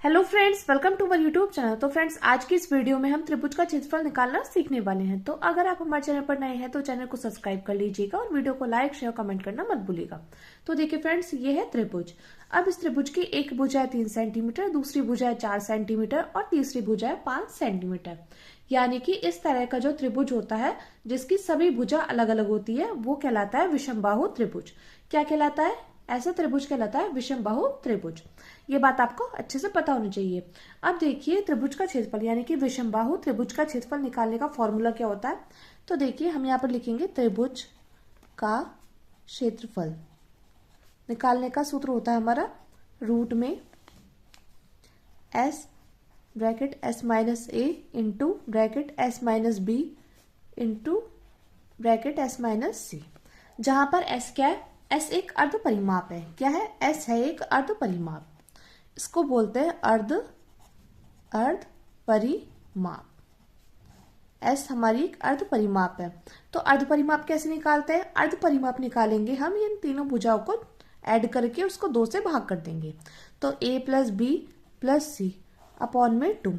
Hello friends, welcome to our YouTube channel. तो friends, आज की इस वीडियो में हम त्रिभुज का क्षेत्रफल निकालना सीखने वाले हैं। तो अगर आप हमारे चैनल पर नए हैं तो चैनल को सब्सक्राइब कर लीजिएगा और वीडियो को लाइक शेयर कमेंट करना मत भूलिएगा। तो देखिए फ्रेंड्स, ये है त्रिभुज। अब इस त्रिभुज की एक भुजा है 3 सेंटीमीटर, दूसरी भुजा है 4 सेंटीमीटर और तीसरी भुजा है 5 सेंटीमीटर। यानी कि इस तरह का जो त्रिभुज होता है जिसकी सभी भुजा अलग अलग होती है वो कहलाता है विषमबाहु त्रिभुज। क्या कहलाता है? ऐसा त्रिभुज कहलाता है विषमबाहु त्रिभुज। ये बात आपको अच्छे से पता होनी चाहिए। अब देखिए त्रिभुज का क्षेत्रफल यानी कि विषमबाहु त्रिभुज का क्षेत्रफल निकालने का फॉर्मूला क्या होता है। तो देखिए हम यहाँ पर लिखेंगे त्रिभुज का क्षेत्रफल निकालने का सूत्र होता है हमारा रूट में s bracket s minus a into bracket s minus b into bracket s minus c। जहां पर s क्या है? s एक अर्ध परिमाप है। क्या है? s है एक अर्ध परिमाप। इसको बोलते हैं अर्ध परिमाप। s हमारी एक अर्ध परिमाप है। तो अर्ध परिमाप कैसे निकालते हैं? अर्ध परिमाप निकालेंगे हम इन तीनों भुजाओं को ऐड करके उसको 2 से भाग कर देंगे। तो a plus B plus C upon में 2।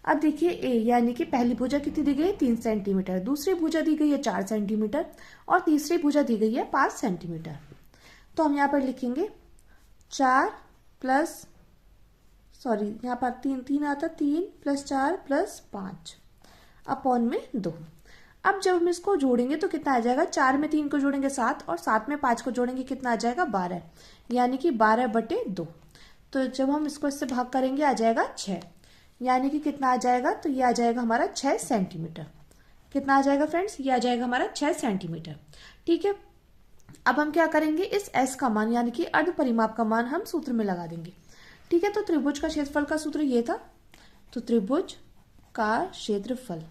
अब देखिए a यानी कि पहली भुजा कितनी दी गई है? 3 सेंटीमीटर, दूसरी भुजा दी गई है 4 सेंटीमीटर और तीसरी भुजा दी गई है 5 सेंटीमीटर। तो हम यहाँ पर लिखेंगे 4 प्लस यहाँ पर 3 आता, 3 प्लस 4 प्लस 5 अपॉन में 2। अब जब हम इसको जोड़ेंगे तो कितना आ जाएगा? 4 में 3 को जोड़ेंगे 7 और 7 में 5 को जोड़ेंगे कितना आ जाएगा? 12, यानी कि 12/2। तो जब हम इसको इससे भाग करेंगे आ जाएगा 6, यानी कि कितना आ जाएगा? तो ये आ जाएगा हमारा 6 सेंटीमीटर। कितना आ जाएगा फ्रेंड्स? ये आ जाएगा हमारा 6 सेंटीमीटर। ठीक है, अब हम क्या करेंगे? इस s का मान यानी कि अर्ध परिमाप का मान हम सूत्र में लगा देंगे। ठीक है, तो त्रिभुज का क्षेत्रफल का सूत्र ये था। तो त्रिभुज का क्षेत्रफल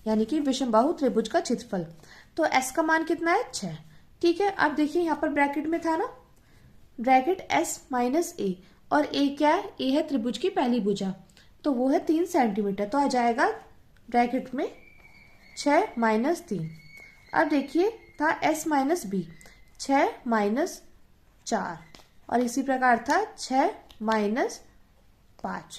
यानी कि विषमबाहु त्रिभुज का क्षेत्रफल, तो s का मान कितना है? 6। ठीक है, अब देखिए यहाँ पर ब्रैकेट में था ना, ब्रैकेट s माइनस a, और a क्या है? a है त्रिभुज की पहली भुजा, तो वो है 3 सेंटीमीटर। तो आ जाएगा ब्रैकेट में 6 माइनस 3। अब देखिए था s माइनस बी, 6 माइनस 4, और इसी प्रकार था 6 माइनस 5।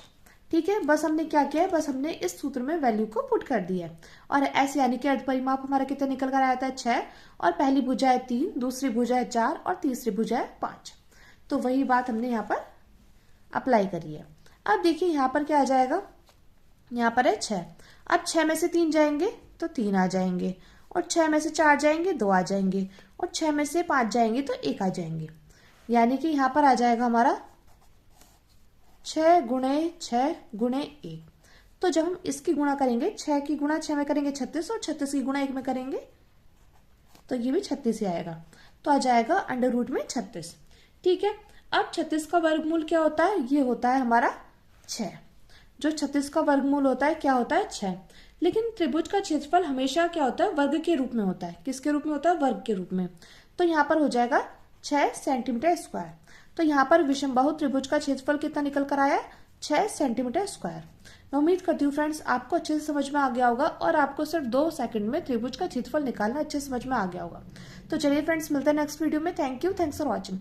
ठीक है, बस हमने क्या किया है? बस हमने इस सूत्र में वैल्यू को पुट कर दिया है। और s यानी कि अर्ध परिमाप हमारा कितना निकल कर आया था? 6, और पहली भुजा है 3, दूसरी भुजा है 4 और तीसरी भुजा है 5। तो वही बात हमने यहाँ पर अप्लाई करी है। अब देखिए यहाँ पर क्या आ जाएगा? यहाँ पर है 6। अब 6 में से 3 जाएंगे तो 3 आ जाएंगे, और 6 में से 4 जाएंगे 2 आ जाएंगे, और 6 में से 5 जाएंगे तो 1 आ जाएंगे। यानी कि यहाँ पर आ जाएगा हमारा 6 गुणे 6 गुणे 1। तो जब हम इसकी गुणा करेंगे, 6 की गुणा 6 में करेंगे 36, और 36 की गुणा 1 में करेंगे तो ये भी 36 ही आएगा। तो आ जाएगा अंडर रूट में 36। ठीक है, अब 36 का वर्गमूल क्या होता है? ये होता है हमारा 6। जो 36 का वर्गमूल होता है क्या होता है? 6। लेकिन त्रिभुज का क्षेत्रफल हमेशा क्या होता है? वर्ग के रूप में होता है। किसके रूप में होता है? वर्ग के रूप में। तो यहाँ पर हो जाएगा 6 सेंटीमीटर स्क्वायर। तो यहाँ पर विषमबाहु त्रिभुज का क्षेत्रफल कितना निकल कर आया? 6 सेंटीमीटर स्क्वायर। मैं उम्मीद करती हूँ फ्रेंड्स आपको अच्छे से समझ में आ गया होगा, और आपको सिर्फ 2 सेकंड में त्रिभुज का क्षेत्रफल निकालना अच्छे से समझ में आ गया होगा। तो चलिए फ्रेंड्स, मिलते हैं नेक्स्ट वीडियो में। Thank you, thanks for watching.